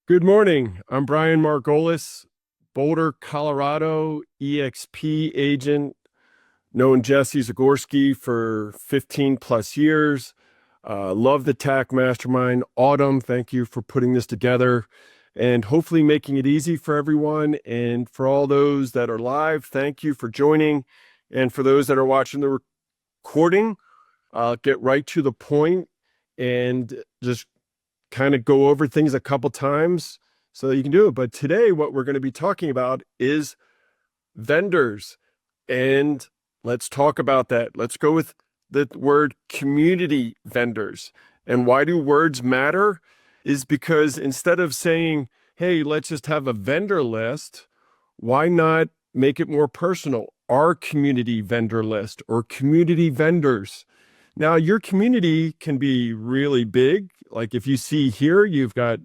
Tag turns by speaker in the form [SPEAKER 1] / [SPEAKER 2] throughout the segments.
[SPEAKER 1] Good morning. I'm Brian Margolis, Boulder, Colorado EXP agent, known Jesse Zagorski for 15 plus years. Love the TAC Mastermind. Autumn, thank you for putting this together and hopefully making it easy for everyone. And for all those that are live, thank you for joining. And for those that are watching the recording, I'll get right to the point and just kind of go over things a couple times so that you can do it. But today, what we're going to be talking about is vendors. And let's talk about that. Let's go with the word community vendors. And why do words matter? Is because instead of saying, hey, let's just have a vendor list, why not make it more personal? Our community vendor list or community vendors. Now, your community can be really big. Like if you see here, you've got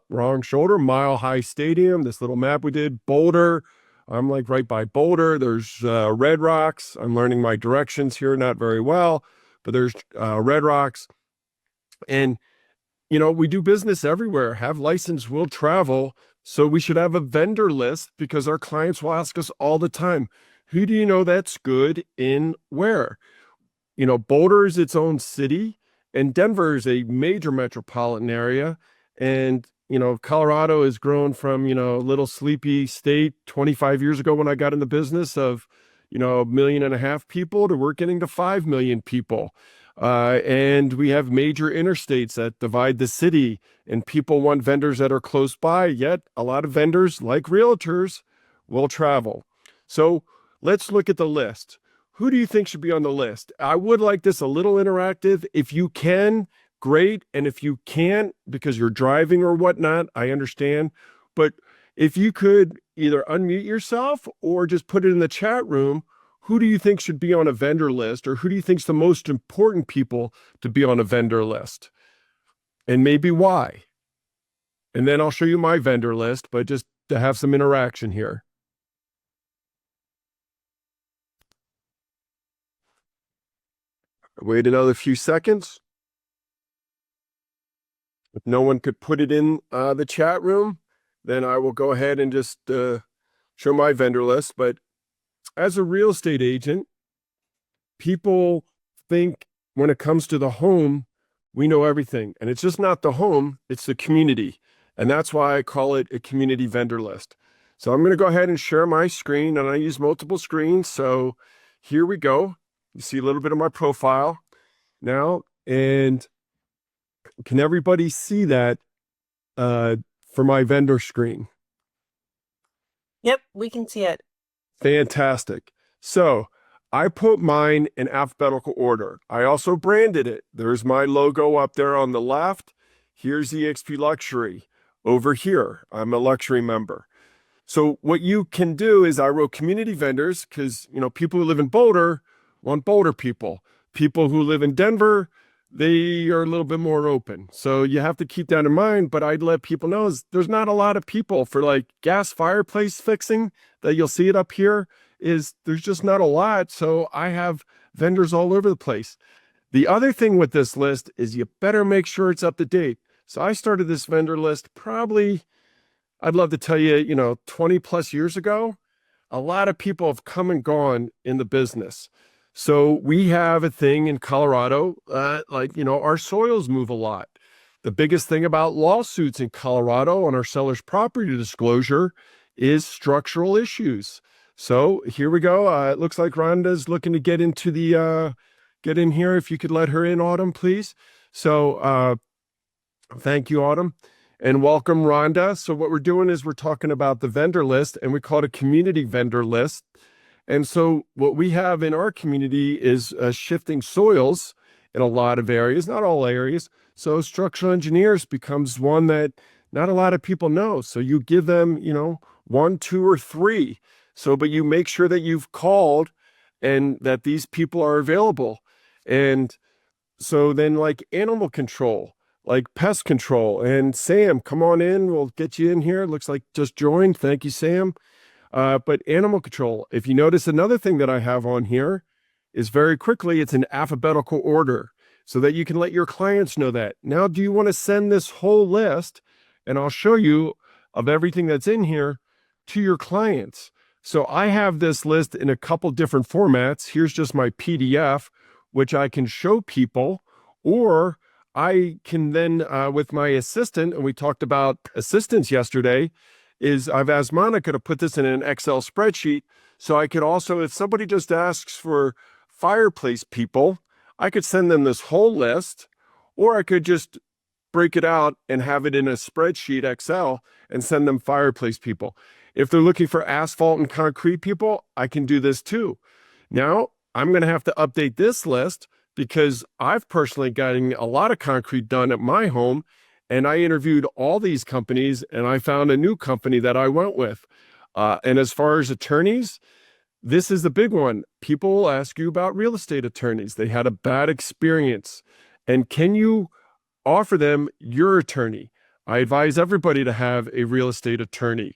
[SPEAKER 1] wrong shoulder, Mile High Stadium, this little map we did, Boulder. I'm like right by Boulder. There's Red Rocks. I'm learning my directions here, not very well, but there's Red Rocks. And, we do business everywhere, have license, will travel. So we should have a vendor list because our clients will ask us all the time, who do you know that's good in where? Boulder is its own city, and Denver is a major metropolitan area. And, Colorado has grown from, a little sleepy state 25 years ago when I got in the business of, 1.5 million people to we're getting to 5 million people. And we have major interstates that divide the city, and people want vendors that are close by, yet a lot of vendors, like realtors, will travel. So let's look at the list. Who do you think should be on the list? I would like this a little interactive. If you can, great. And if you can't, because you're driving or whatnot, I understand. But if you could either unmute yourself or just put it in the chat room, who do you think should be on a vendor list? Or who do you think is the most important people to be on a vendor list? And maybe why? And then I'll show you my vendor list, but just to have some interaction here. Wait another few seconds. If no one could put it in the chat room, then I will go ahead and just show my vendor list. But as a real estate agent, people think when it comes to the home, we know everything. And it's just not the home, it's the community. And that's why I call it a community vendor list. So I'm going to go ahead and share my screen, and I use multiple screens. So here we go. You see a little bit of my profile now, and can everybody see that for my vendor screen?
[SPEAKER 2] Yep, we can see it.
[SPEAKER 1] Fantastic. So I put mine in alphabetical order. I also branded it. There's my logo up there on the left. Here's EXP Luxury. Over here, I'm a luxury member. So what you can do is I wrote community vendors because, people who live in Boulder want Boulder people. People who live in Denver, they are a little bit more open. So you have to keep that in mind. But I'd let people know there's not a lot of people for like gas fireplace fixing that you'll see it up here is there's just not a lot. So I have vendors all over the place. The other thing with this list is you better make sure it's up to date. So I started this vendor list probably, I'd love to tell you, 20 plus years ago. A lot of people have come and gone in the business. So we have a thing in Colorado, our soils move a lot. The biggest thing about lawsuits in Colorado on our seller's property disclosure is structural issues. So here we go. It looks like Rhonda's looking to get into get in here. If you could let her in, Autumn, please. So thank you, Autumn. And welcome, Rhonda. So what we're doing is we're talking about the vendor list, and we call it a community vendor list. And so what we have in our community is shifting soils in a lot of areas, not all areas. So structural engineers becomes one that not a lot of people know. So you give them, 1, 2, or 3. So, but you make sure that you've called and that these people are available. And so then like animal control, like pest control, and Sam, come on in. We'll get you in here. Looks like just joined. Thank you, Sam. But animal control, if you notice, another thing that I have on here is very quickly, it's in alphabetical order so that you can let your clients know that. Now, do you want to send this whole list and I'll show you of everything that's in here to your clients. So I have this list in a couple different formats. Here's just my PDF, which I can show people, or I can then, with my assistant, and we talked about assistants yesterday, is I've asked Monica to put this in an Excel spreadsheet. So I could also, if somebody just asks for fireplace people, I could send them this whole list, or I could just break it out and have it in a spreadsheet Excel and send them fireplace people. If they're looking for asphalt and concrete people, I can do this too. Now, I'm going to have to update this list because I've personally gotten a lot of concrete done at my home, and I interviewed all these companies and I found a new company that I went with. And as far as attorneys, this is the big one. People ask you about real estate attorneys. They had a bad experience. And can you offer them your attorney? I advise everybody to have a real estate attorney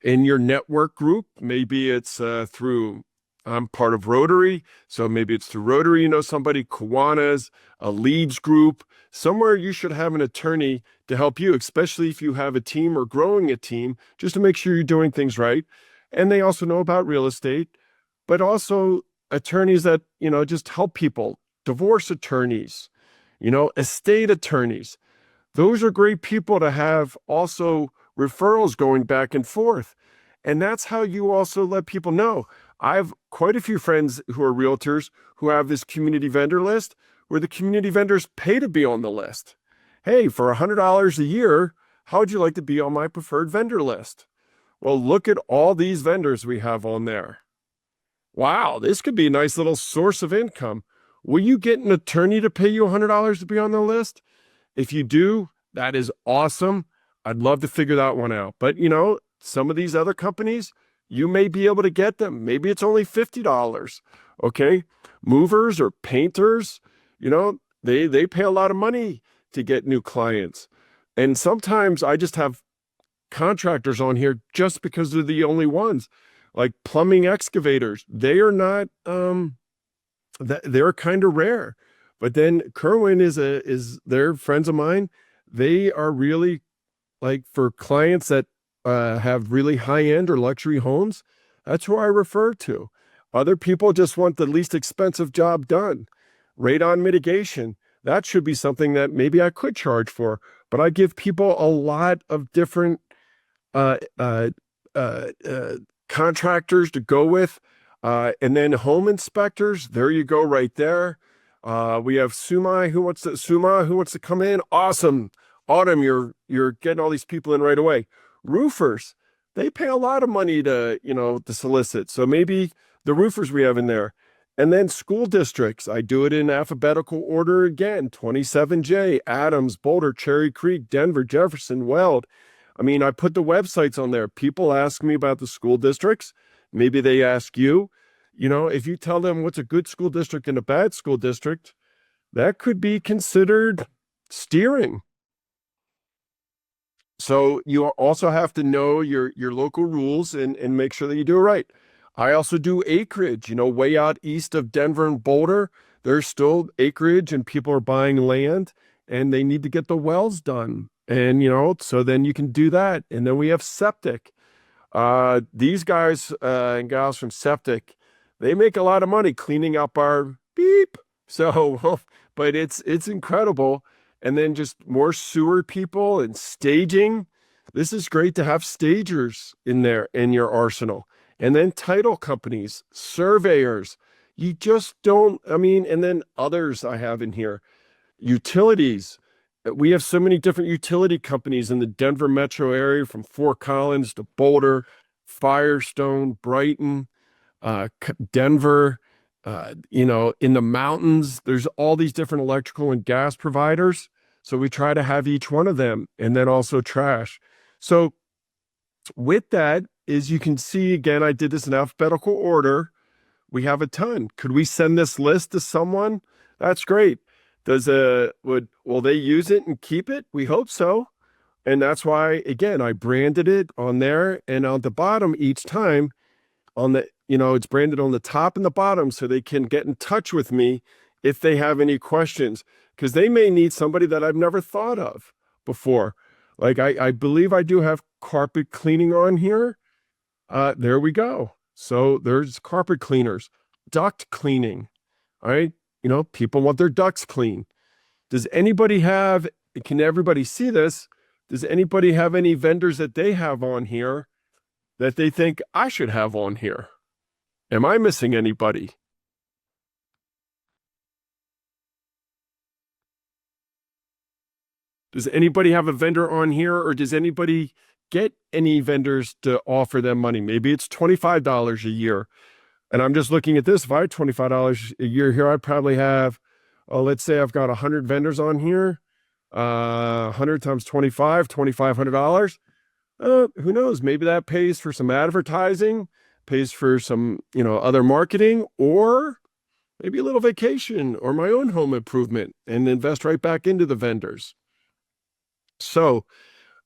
[SPEAKER 1] in your network group. Maybe it's through, I'm part of Rotary, so maybe it's through Rotary, you know somebody, Kiwanis, a Leads group. Somewhere you should have an attorney to help you, especially if you have a team or growing a team, just to make sure you're doing things right. And they also know about real estate, but also attorneys that, you know, just help people, divorce attorneys, you know, estate attorneys. Those are great people to have also referrals going back and forth. And that's how you also let people know. I have quite a few friends who are realtors who have this community vendor list where the community vendors pay to be on the list. Hey, for $100 a year, how would you like to be on my preferred vendor list? Well, look at all these vendors we have on there. Wow, this could be a nice little source of income. Will you get an attorney to pay you $100 to be on the list? If you do, that is awesome. I'd love to figure that one out. But, you know, some of these other companies, you may be able to get them. Maybe it's only $50. Okay. Movers or painters, you know, they pay a lot of money to get new clients. And sometimes I just have contractors on here just because they're the only ones, like plumbing excavators. They are not, they're kind of rare. But then Kerwin is they're friends of mine. They are really, like, for clients that have really high end or luxury homes. That's who I refer to. Other people just want the least expensive job done. Radon mitigation. That should be something that maybe I could charge for, but I give people a lot of different uh, uh, contractors to go with. And then home inspectors, there you go right there. We have Suma who wants to come in. Awesome. Autumn, you're getting all these people in right away. Roofers, they pay a lot of money to, you know, to solicit. So maybe the roofers we have in there. And then school districts, I do it in alphabetical order again. 27J, Adams, Boulder, Cherry Creek, Denver, Jefferson, Weld. I mean, I put the websites on there. People ask me about the school districts. Maybe they ask you. You know, if you tell them what's a good school district and a bad school district, that could be considered steering. So you also have to know your local rules and make sure that you do it right. I also do acreage, you know, way out east of Denver and Boulder. There's still acreage and people are buying land and they need to get the wells done. And, you know, so then you can do that. And then we have septic. These guys and gals from septic, they make a lot of money cleaning up our beep. So, but it's incredible. And then just more sewer people and staging. This is great to have stagers in there in your arsenal. And then title companies, surveyors. You just don't, I mean, and then others I have in here. Utilities. We have so many different utility companies in the Denver metro area, from Fort Collins to Boulder, Firestone, Brighton, Denver, you know, in the mountains. There's all these different electrical and gas providers. So we try to have each one of them, and then also trash. So with that, is you can see, again, I did this in alphabetical order. We have a ton. Could we send this list to someone? That's great. Will they use it and keep it? We hope so. And that's why, again, I branded it on there, and on the bottom each time on the, you know, it's branded on the top and the bottom so they can get in touch with me if they have any questions, because they may need somebody that I've never thought of before. Like I believe I do have carpet cleaning on here. There we go. So there's carpet cleaners, duct cleaning. All right. People want their ducts clean. Does anybody have, can everybody see this? Does anybody have any vendors that they have on here that they think I should have on here? Am I missing anybody? Does anybody have a vendor on here, or does anybody get any vendors to offer them money? Maybe it's $25 a year. And I'm just looking at this. If I had $25 a year here, I'd probably have, let's say I've got 100 vendors on here. 100 times 25, $2,500. Who knows? Maybe that pays for some advertising, pays for some, other marketing, or maybe a little vacation or my own home improvement and invest right back into the vendors. So,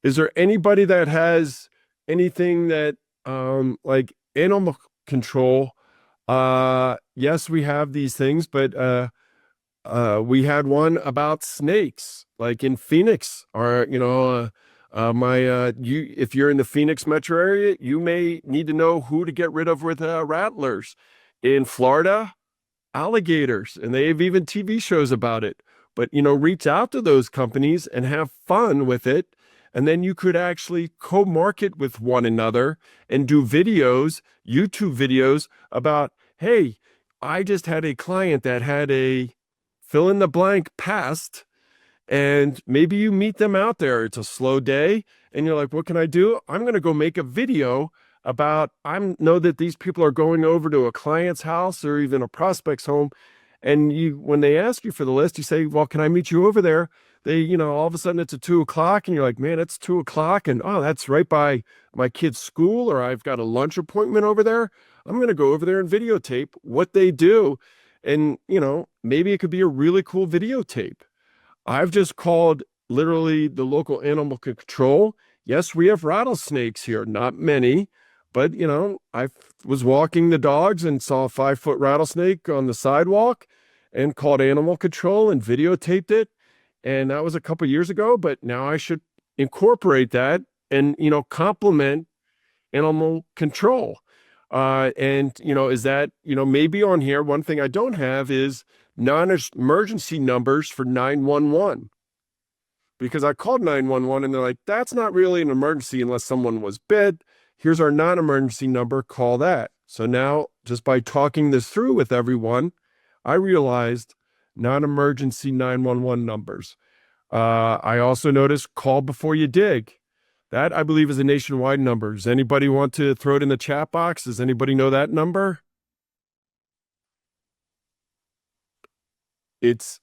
[SPEAKER 1] is there anybody that has anything that, like animal control? Yes, we have these things, but we had one about snakes, like in Phoenix, or if you're in the Phoenix metro area, you may need to know who to get rid of with rattlers. In Florida, alligators, and they have even TV shows about it. But reach out to those companies and have fun with it. And then you could actually co-market with one another and do videos, YouTube videos about, hey, I just had a client that had a fill in the blank pest, and maybe you meet them out there. It's a slow day and you're like, what can I do? I'm going to go make a video about, I know that these people are going over to a client's house or even a prospect's home. And when they ask you for the list, you say, well, can I meet you over there? They, all of a sudden it's at 2:00 and you're like, man, it's 2:00. And oh, that's right by my kid's school, or I've got a lunch appointment over there. I'm going to go over there and videotape what they do. And, maybe it could be a really cool videotape. I've just called literally the local animal control. Yes, we have rattlesnakes here, not many, but I was walking the dogs and saw a 5-foot rattlesnake on the sidewalk and called animal control and videotaped it. And that was a couple years ago, but now I should incorporate that and, complement animal control. Is that, maybe on here, one thing I don't have is non-emergency numbers for 911, because I called 911 and they're like, that's not really an emergency unless someone was bit. Here's our non-emergency number, call that. So now, just by talking this through with everyone, I realized non-emergency 911 numbers. I also noticed call before you dig. That, I believe, is a nationwide number. Does anybody want to throw it in the chat box? Does anybody know that number? It's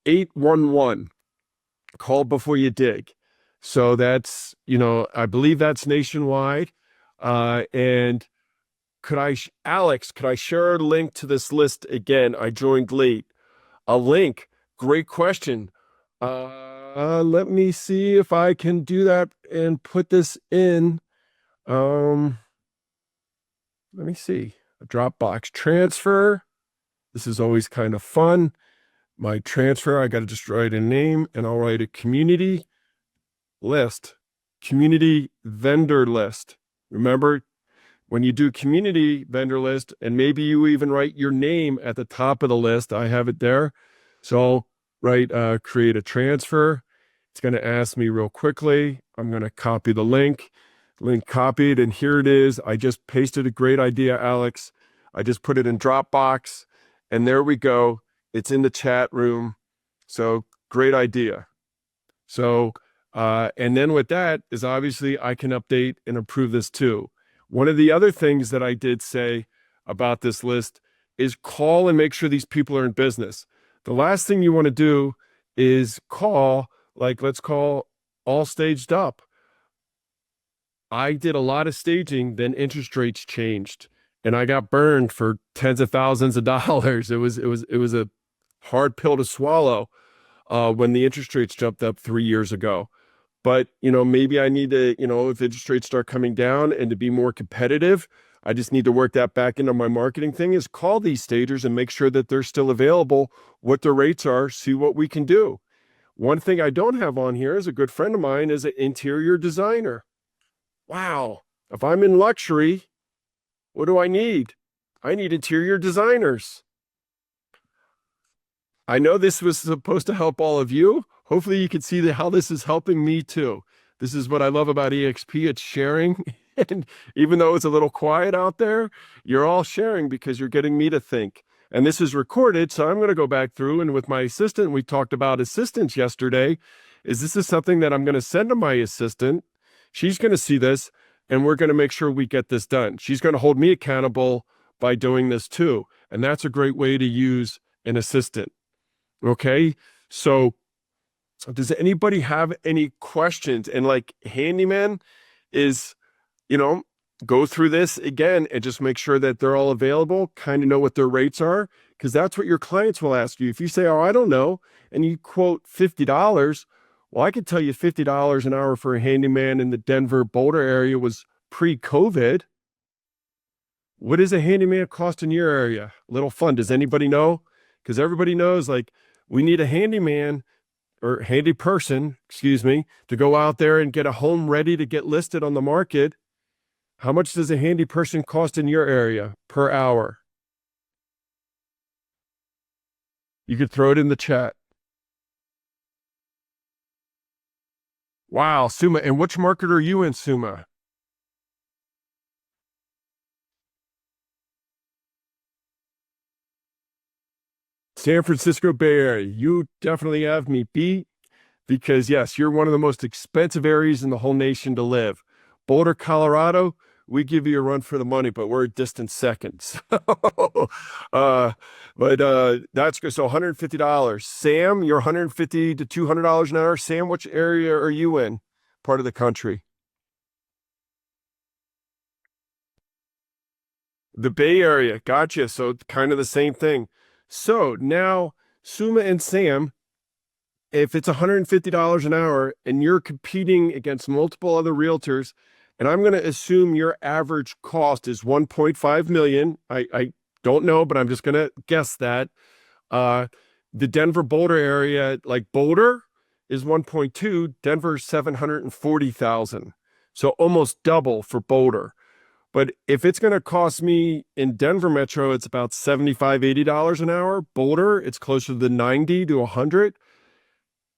[SPEAKER 1] 811. Call before you dig. So that's, I believe that's nationwide. And Alex, could I share a link to this list again? I joined late. A link. Great question. Let me see if I can do that and put this in. Let me see. A Dropbox transfer. This is always kind of fun. My transfer, I got to just write a name, and I'll write a community list, community vendor list. Remember, when you do community vendor list, and maybe you even write your name at the top of the list, I have it there. So create a transfer. It's going to ask me real quickly. I'm going to copy the link copied, and here it is. I just pasted a great idea, Alex. I just put it in Dropbox, and there we go. It's in the chat room. So great idea. So, and then with that is obviously I can update and improve this too. One of the other things that I did say about this list is call and make sure these people are in business. The last thing you want to do is call, like, let's call all staged up. I did a lot of staging, then interest rates changed, and I got burned for tens of thousands of dollars. It was a hard pill to swallow when the interest rates jumped up 3 years ago. But, maybe I need to, if interest rates start coming down and to be more competitive, I just need to work that back into my marketing thing, is call these stagers and make sure that they're still available, what their rates are, see what we can do. One thing I don't have on here is a good friend of mine is an interior designer. Wow. If I'm in luxury, what do I need? I need interior designers. I know this was supposed to help all of you. Hopefully you can see how this is helping me too. This is what I love about EXP. It's sharing. And even though it's a little quiet out there, you're all sharing because you're getting me to think. And this is recorded, so I'm going to go back through, and with my assistant, we talked about assistants yesterday. This is something that I'm going to send to my assistant. She's going to see this, and we're going to make sure we get this done. She's going to hold me accountable by doing this too. And that's a great way to use an assistant. Okay, so does anybody have any questions? And like handyman is, go through this again and just make sure that they're all available, kind of know what their rates are, because that's what your clients will ask you. If you say, oh, I don't know, and you quote $50, well, I could tell you $50 an hour for a handyman in the Denver Boulder area was pre-COVID. What does a handyman cost in your area? A little fun. Does anybody know? Because everybody knows, like, we need a handyman or handy person, to go out there and get a home ready to get listed on the market. How much does a handy person cost in your area per hour? You could throw it in the chat. Wow, Suma. And which market are you in, Suma? San Francisco Bay Area. You definitely have me beat because, yes, you're one of the most expensive areas in the whole nation to live. Boulder, Colorado, we give you a run for the money, but we're a distant second. That's good. So $150. Sam, you're $150 to $200 an hour. Sam, which area are you in? Part of the country? The Bay Area. Gotcha. So kind of the same thing. So now Suma and Sam, if it's $150 an hour and you're competing against multiple other realtors, and I'm going to assume your average cost is 1.5 million. I don't know, but I'm just going to guess that. The Denver Boulder area, like Boulder is 1.2, Denver 740,000. So almost double for Boulder. But if it's going to cost me in Denver Metro, it's about $75, $80 an hour. Boulder, it's closer to the 90 to 100.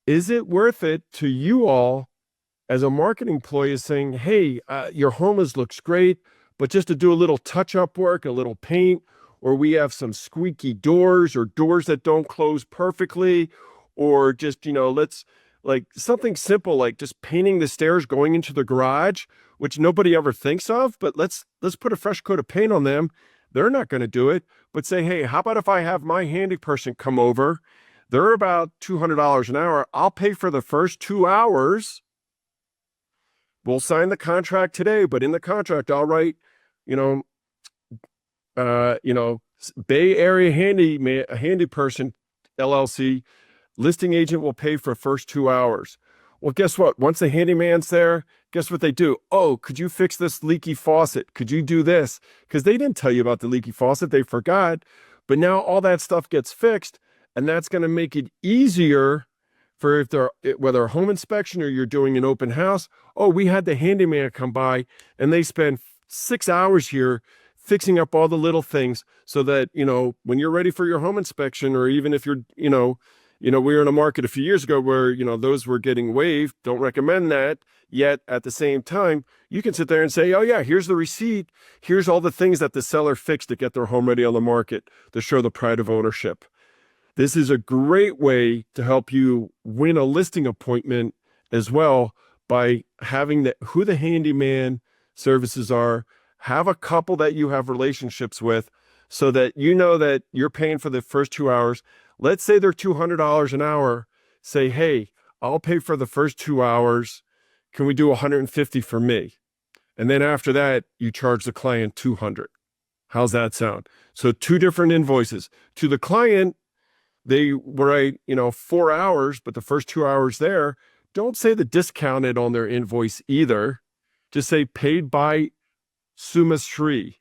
[SPEAKER 1] Is it worth it to you all as a marketing employee is saying, hey, your home looks great, but just to do a little touch-up work, a little paint, or we have some squeaky doors or doors that don't close perfectly, or just, let's like something simple like just painting the stairs going into the garage, which nobody ever thinks of, but let's put a fresh coat of paint on them. They're not going to do it, but say, hey, how about if I have my handy person come over? They're about $200 an hour. I'll pay for the first 2 hours. We'll sign the contract today, but in the contract, I'll write, Bay Area handy person, LLC, listing agent will pay for first 2 hours. Well, guess what? Once the handyman's there, guess what they do? Oh, could you fix this leaky faucet? Could you do this? Because they didn't tell you about the leaky faucet. They forgot. But now all that stuff gets fixed, and that's going to make it easier for whether a home inspection or you're doing an open house. Oh, we had the handyman come by, and they spend 6 hours here fixing up all the little things so that, when you're ready for your home inspection, or even if you're, we were in a market a few years ago where, those were getting waived. Don't recommend that. Yet at the same time, you can sit there and say, oh yeah, here's the receipt. Here's all the things that the seller fixed to get their home ready on the market to show the pride of ownership. This is a great way to help you win a listing appointment as well by having who the handyman services are. Have a couple that you have relationships with so that you know that you're paying for the first 2 hours. Let's say they're $200 an hour. Say, hey, I'll pay for the first 2 hours. Can we do $150 for me? And then after that, you charge the client $200. How's that sound? So 2 different invoices. To the client, they write, 4 hours, but the first 2 hours there, don't say the discounted on their invoice either. Just say paid by Suma Sri.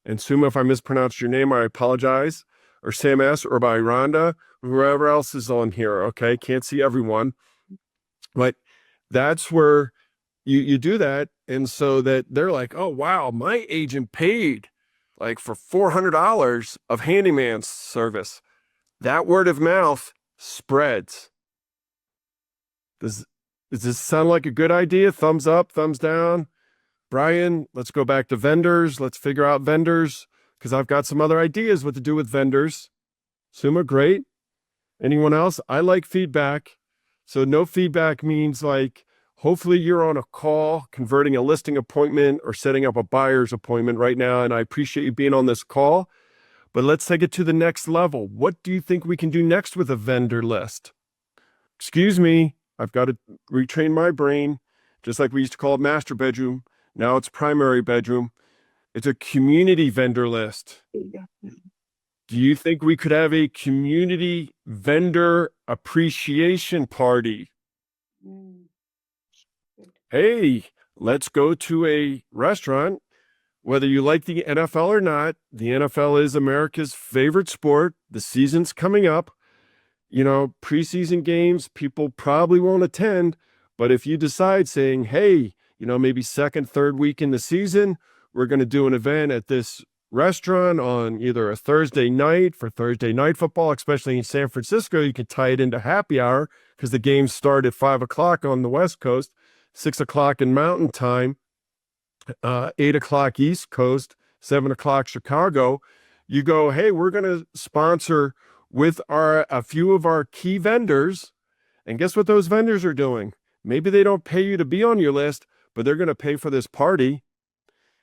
[SPEAKER 1] And Suma, if I mispronounced your name, I apologize. or Sam S. or by Rhonda, whoever else is on here. Okay. Can't see everyone, but that's where you do that. And so that they're like, oh, wow, my agent paid like for $400 of handyman service. That word of mouth spreads. Does this sound like a good idea? Thumbs up, thumbs down. Brian, let's go back to vendors. Let's figure out vendors because I've got some other ideas what to do with vendors. Suma, great. Anyone else? I like feedback. So no feedback means like, hopefully you're on a call, converting a listing appointment or setting up a buyer's appointment right now. And I appreciate you being on this call, but let's take it to the next level. What do you think we can do next with a vendor list? Excuse me, I've got to retrain my brain. Just like we used to call it master bedroom. Now it's primary bedroom. It's a community vendor list. Do you think we could have a community vendor appreciation party? Hey, let's go to a restaurant. Whether you like the NFL or not, the NFL is America's favorite sport. The season's coming up. You know, preseason games, people probably won't attend. But if you decide saying, hey, you know, maybe second, third week in the season, we're going to do an event at this restaurant on either a Thursday night for Thursday night football, especially in San Francisco, you can tie it into happy hour because the games start at 5 o'clock on the West Coast, 6 o'clock in Mountain Time, 8 o'clock East Coast, 7 o'clock Chicago. You go, hey, we're going to sponsor with a few of our key vendors. And guess what those vendors are doing? Maybe they don't pay you to be on your list, but they're going to pay for this party.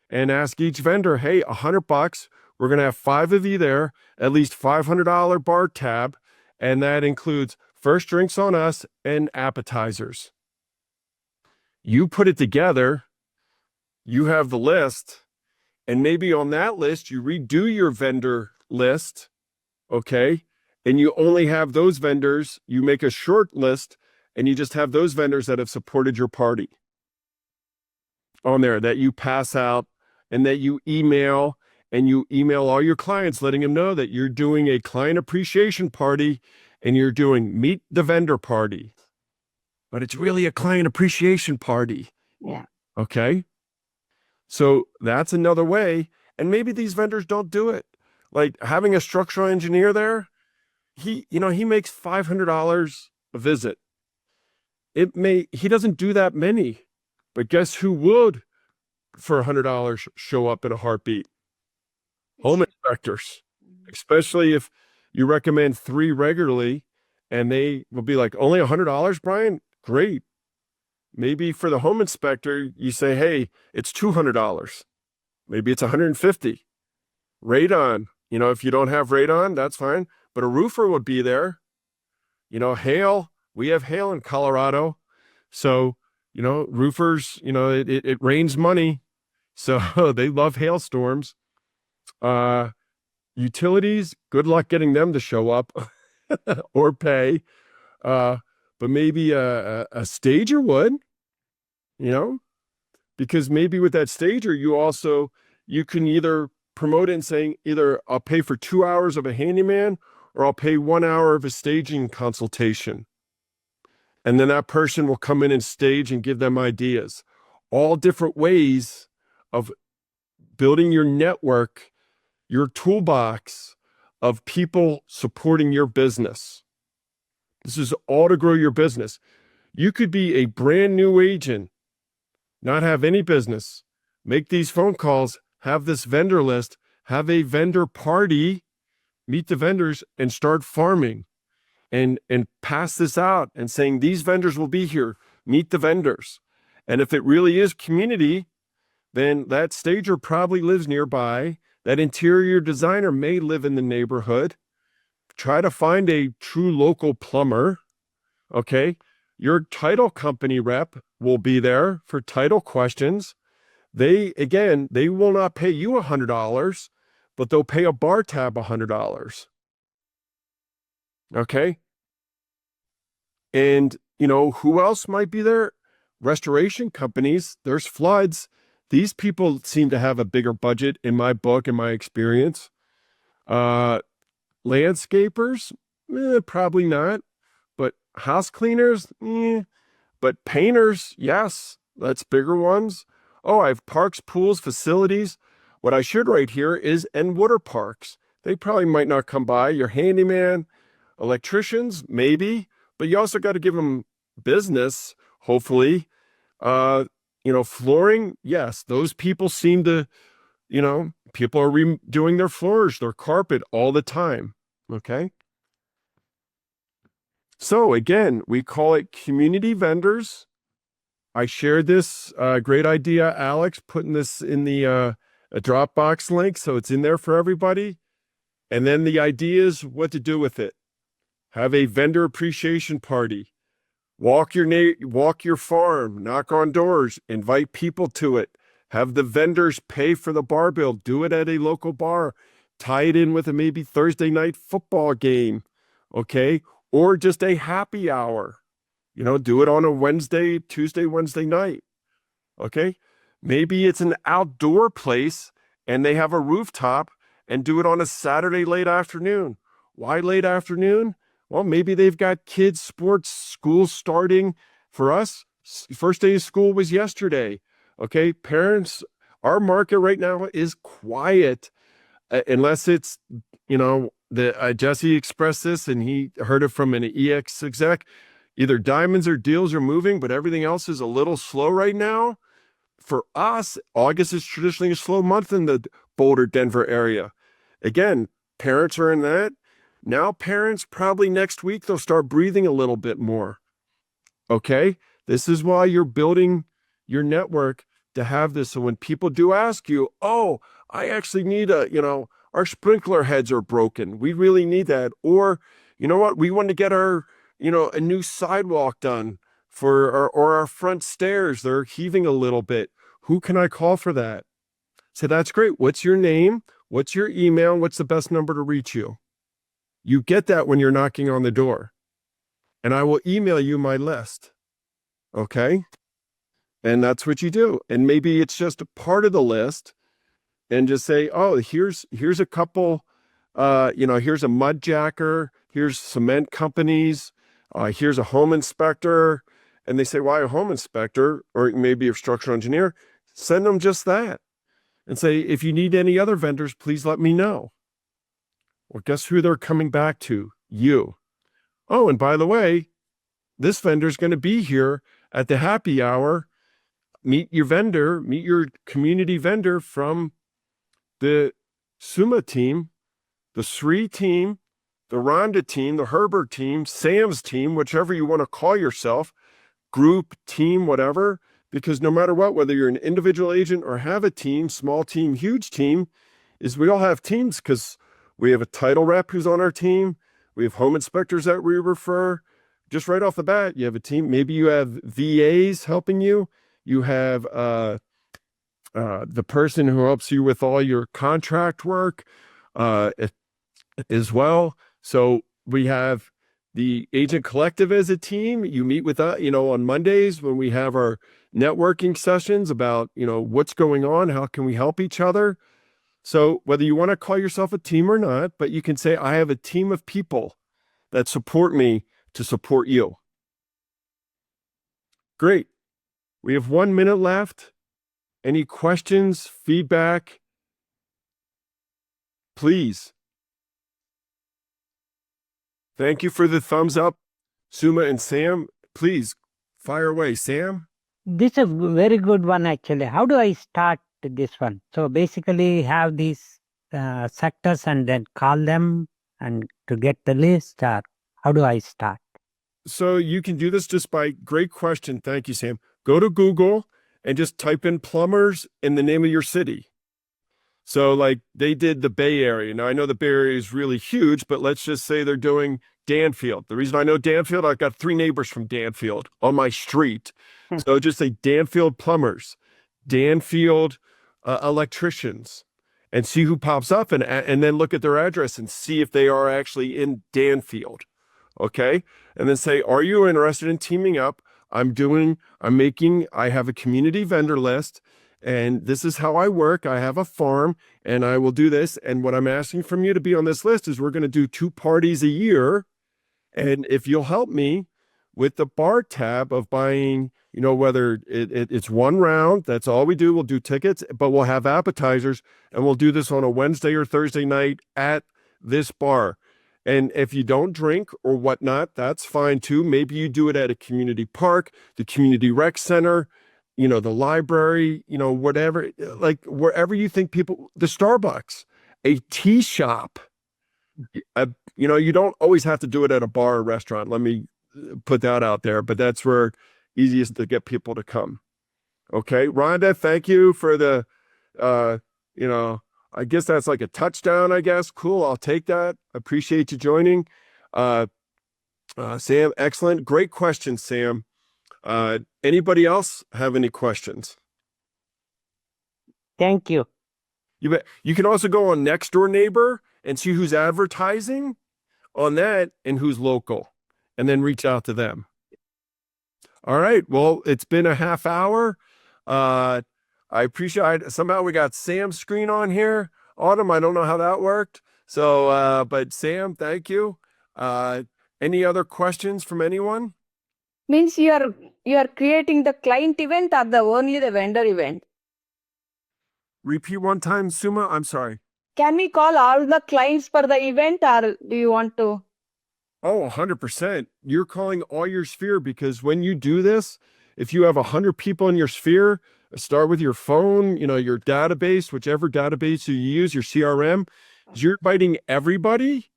[SPEAKER 1] And ask each vendor, hey, $100. We're going to have 5 of you there, at least $500 bar tab. And that includes first drinks on us and appetizers. You put it together, you have the list, and maybe on that list, you redo your vendor list, okay? And you only have those vendors, you make a short list, and you just have those vendors that have supported your party on there that you pass out and that you email, and you email all your clients, letting them know that you're doing a client appreciation party and you're doing meet the vendor party, but it's really a client appreciation party.
[SPEAKER 2] Yeah.
[SPEAKER 1] Okay. So that's another way. And maybe these vendors don't do it. Like having a structural engineer there, he makes $500 a visit. He doesn't do that many, but guess who would for $100 show up in a heartbeat? Home inspectors, especially if you recommend 3 regularly and they will be like, only $100, Brian? Great. Maybe for the home inspector, you say, hey, it's $200. Maybe it's $150. Radon, if you don't have radon, that's fine. But a roofer would be there. Hail, we have hail in Colorado. So, roofers, it rains money. So they love hailstorms. Utilities, good luck getting them to show up or pay. But maybe a stager would, because maybe with that stager, you can either promote it and saying either I'll pay for 2 hours of a handyman or I'll pay 1 hour of a staging consultation. And then that person will come in and stage and give them ideas. All different ways of building your network, your toolbox of people supporting your business. This is all to grow your business. You could be a brand new agent, not have any business, make these phone calls, have this vendor list, have a vendor party, meet the vendors and start farming and pass this out and saying these vendors will be here, meet the vendors. And if it really is community, then that stager probably lives nearby. That interior designer may live in the neighborhood. Try to find a true local plumber. Okay. Your title company rep will be there for title questions. They will not pay you $100, but they'll pay a bar tab $100. Okay. And, who else might be there? Restoration companies. There's floods. These people seem to have a bigger budget in my book, in my experience. Landscapers, probably not. But house cleaners, But painters, yes, that's bigger ones. Oh, I have parks, pools, facilities. What I should write here is and water parks. They probably might not come by. Your handyman, electricians, maybe, but you also got to give them business, hopefully. Flooring, yes, those people seem to, people are redoing their floors, their carpet all the time. Okay. So again, we call it community vendors. I shared this great idea, Alex, putting this in the a Dropbox link, so it's in there for everybody. And then the idea is what to do with it. Have a vendor appreciation party. Walk your farm, knock on doors, invite people to it. Have the vendors pay for the bar bill. Do it at a local bar. Tie it in with a maybe Thursday night football game, okay? Or just a happy hour. Do it on a Tuesday, Wednesday night. Okay. Maybe it's an outdoor place and they have a rooftop, and do it on a Saturday late afternoon. Why late afternoon? Well, maybe they've got kids' sports, school starting. For us, first day of school was yesterday. Okay. Parents, our market right now is quiet unless it's, Jesse expressed this and he heard it from an EX exec. Either diamonds or deals are moving, but everything else is a little slow right now. For us, August is traditionally a slow month in the Boulder, Denver area. Again, parents are in that. Now parents, probably next week, they'll start breathing a little bit more. Okay? This is why you're building your network to have this. So when people do ask you, oh, I actually need our sprinkler heads are broken. We really need that. Or, you know what? We want to get a new sidewalk done for our front stairs. They're heaving a little bit. Who can I call for that? So that's great. What's your name? What's your email? What's the best number to reach you? You get that when you're knocking on the door. And I will email you my list. Okay? And that's what you do. And maybe it's just a part of the list and just say, oh, here's a couple, here's a mud jacker, here's cement companies, here's a home inspector. And they say, why a home inspector? Or maybe a structural engineer. Send them just that. And say, if you need any other vendors, please let me know. Well, guess who they're coming back to? You. Oh, and by the way, this vendor is going to be here at the happy hour. Meet your community vendor from the Suma team, the Sri team, the Rhonda team, the Herbert team, Sam's team, whichever you want to call yourself, group, team, whatever, because no matter what, whether you're an individual agent or have a team, small team, huge team, is we all have teams because we have a title rep who's on our team. We have home inspectors that we refer. Just right off the bat, you have a team. Maybe you have VAs helping you. You have the person who helps you with all your contract work as well. So we have the agent collective as a team. You meet with us, on Mondays when we have our networking sessions about, what's going on, how can we help each other. So whether you want to call yourself a team or not, but you can say, I have a team of people that support me to support you. Great. We have 1 minute left. Any questions, feedback? Please. Thank you for the thumbs up, Suma and Sam. Please fire away. Sam?
[SPEAKER 3] This is a very good one, actually. How do I start this one? So basically have these sectors and then call them and to get the list, or how do I start?
[SPEAKER 1] So you can do this just by, great question. Thank you, Sam. Go to Google and just type in plumbers in the name of your city. So like they did the Bay Area. Now I know the Bay Area is really huge, but let's just say they're doing Danfield. The reason I know Danfield, I've got 3 neighbors from Danfield on my street. So just say Danfield plumbers, Danfield electricians, and see who pops up, and then look at their address and see if they are actually in Danfield. Okay. And then say, are you interested in teaming up? I have a community vendor list, And this is how I work. I have a farm and I will do this. And what I'm asking from you to be on this list is we're going to do 2 parties a year. And if you'll help me with the bar tab of buying, whether it's 1 round, that's all we do. We'll do tickets, but we'll have appetizers, and we'll do this on a Wednesday or Thursday night at this bar. And if you don't drink or whatnot, that's fine too. Maybe you do it at a community park, the community rec center, the library, whatever, like wherever you think people, the Starbucks, a tea shop. You don't always have to do it at a bar or restaurant. Let me put that out there, but that's where easiest to get people to come. Okay. Rhonda, thank you for the, I guess that's like a touchdown, I guess. Cool. I'll take that. Appreciate you joining. Sam, excellent. Great question, Sam. Anybody else have any questions?
[SPEAKER 3] Thank you.
[SPEAKER 1] You bet. You can also go on Next Door Neighbor and see who's advertising on that and who's local, and then reach out to them. All right. Well, it's been a half hour. I appreciate somehow we got Sam's screen on here. Autumn, I don't know how that worked. So, but Sam, thank you. Any other questions from anyone?
[SPEAKER 4] Means you are creating the client event or only the vendor event?
[SPEAKER 1] Repeat one time, Suma. I'm sorry.
[SPEAKER 4] Can we call all the clients for the event, or do you want to?
[SPEAKER 1] Oh, 100%. You're calling all your sphere, because when you do this, if you have 100 people in your sphere, start with your phone, your database, whichever database you use, your CRM, you're inviting everybody,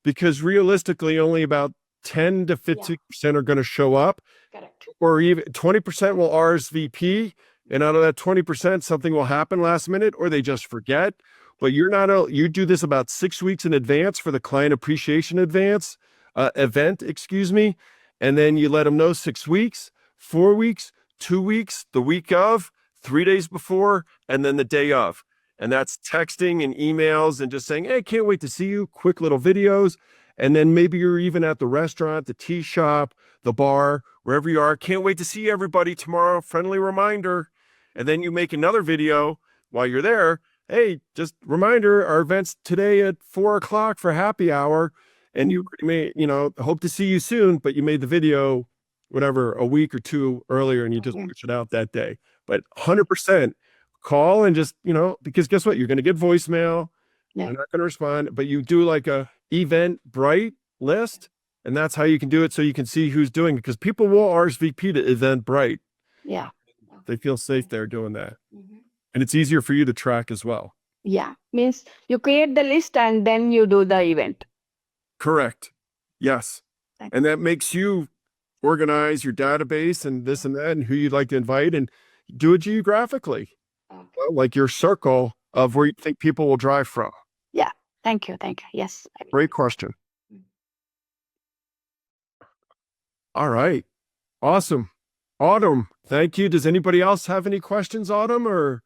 [SPEAKER 1] because realistically only about 10 to 50% are going to show up.
[SPEAKER 4] Correct.
[SPEAKER 1] Or even 20% will RSVP. And out of that 20%, something will happen last minute, or they just forget. But you do this about 6 weeks in advance for the client appreciation event, and then you let them know 6 weeks, 4 weeks, 2 weeks, the week of, 3 days before, and then the day of. And that's texting and emails and just saying, hey, can't wait to see you, quick little videos. And then maybe you're even at the restaurant, the tea shop, the bar, wherever you are. Can't wait to see everybody tomorrow. Friendly reminder. And then you make another video while you're there. Hey, just reminder, our event's today at 4:00 for happy hour. And you may, hope to see you soon, but you made the video, whatever, a week or 2 earlier, and you just push it out that day. But 100% call and just, because guess what? You're going to get voicemail.
[SPEAKER 4] Yeah.
[SPEAKER 1] They're not going to respond, but you do like a Eventbrite list, and that's how you can do it, so you can see who's doing it, because people will RSVP to Eventbrite.
[SPEAKER 4] Yeah.
[SPEAKER 1] They feel safe there doing that. And it's easier for you to track as well.
[SPEAKER 4] Yeah. Means you create the list and then you do the event.
[SPEAKER 1] Correct. Yes. And that makes you organize your database and this and that, and who you'd like to invite, and do it geographically. Well, like your circle of where you think people will drive from.
[SPEAKER 4] Yeah. Thank you. Thank you. Yes.
[SPEAKER 1] Great question. All right. Awesome. Autumn, thank you. Does anybody else have any questions, Autumn, or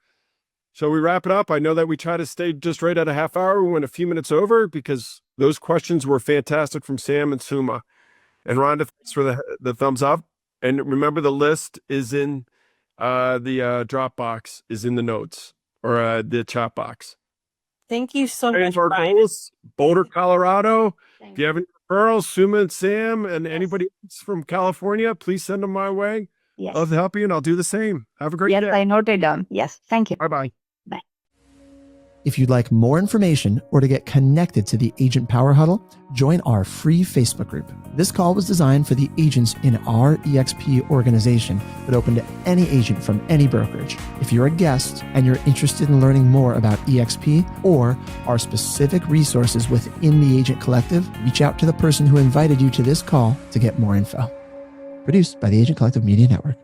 [SPEAKER 1] shall we wrap it up? I know that we try to stay just right at a half hour. We went a few minutes over because those questions were fantastic from Sam and Suma. And Rhonda, thanks for the thumbs up. And remember, the list is in the Dropbox, is in the notes, or the chat box.
[SPEAKER 2] Thank you so much,
[SPEAKER 1] Our
[SPEAKER 2] Brian.
[SPEAKER 1] goals, Boulder, Colorado. If you have any referrals, Suma and Sam and anybody else from California, please send them my way.
[SPEAKER 4] Yes.
[SPEAKER 1] Love to help you, and I'll do the same. Have a great
[SPEAKER 4] Yes,
[SPEAKER 1] day.
[SPEAKER 4] I noted down. Yes. Thank you.
[SPEAKER 1] Bye-bye.
[SPEAKER 5] If you'd like more information or to get connected to the Agent Power Huddle, join our free Facebook group. This call was designed for the agents in our EXP organization, but open to any agent from any brokerage. If you're a guest and you're interested in learning more about EXP or our specific resources within the Agent Collective, reach out to the person who invited you to this call to get more info. Produced by the Agent Collective Media Network.